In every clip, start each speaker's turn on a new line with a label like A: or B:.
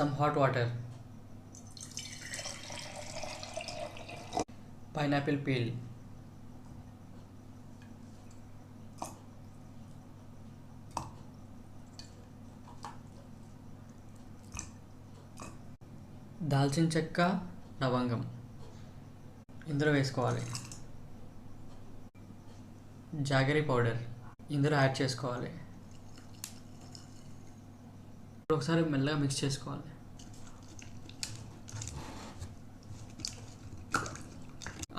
A: some hot water, pineapple peel, దాల్చిన చెక్క, లవంగం ఇందులో వేసుకోవాలి. జాగరీ పౌడర్ ఇందులో యాడ్ చేసుకోవాలి. ఒకసారి మెల్లగా మిక్స్ చేసుకోవాలి.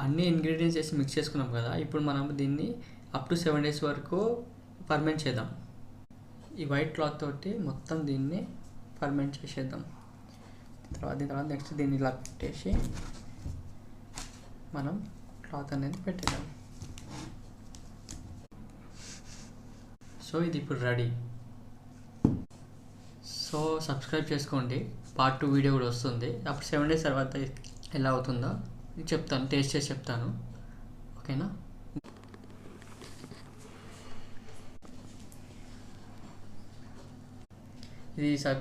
A: అన్ని ఇంగ్రీడియంట్స్ వేసి మిక్స్ చేసుకున్నాం కదా, ఇప్పుడు మనం దీన్ని అప్ టు 7 days వరకు ఫర్మెంట్ చేద్దాం. ఈ వైట్ క్లాత్ తోటి మొత్తం దీన్ని ఫర్మెంట్ చేసేద్దాం. తర్వాత నెక్స్ట్ దీన్ని ఇలా పెట్టేసి మనం క్లాత్ అనేది పెట్టేద్దాం. సో ఇది ఇప్పుడు రెడీ. సో సబ్స్క్రైబ్ చేసుకోండి, పార్ట్ 2 వీడియో కూడా వస్తుంది. అప్పుడు 7 days తర్వాత ఎలా అవుతుందో చెప్తాను, టేస్ట్ చేసి చెప్తాను. ఓకేనా?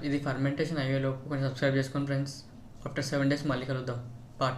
A: ఇది ఫర్మెంటేషన్ అయ్యేలోపు కొంచెం సబ్స్క్రైబ్ చేసుకోండి ఫ్రెండ్స్. ఆఫ్టర్ 7 days మళ్ళీ కలుద్దాం.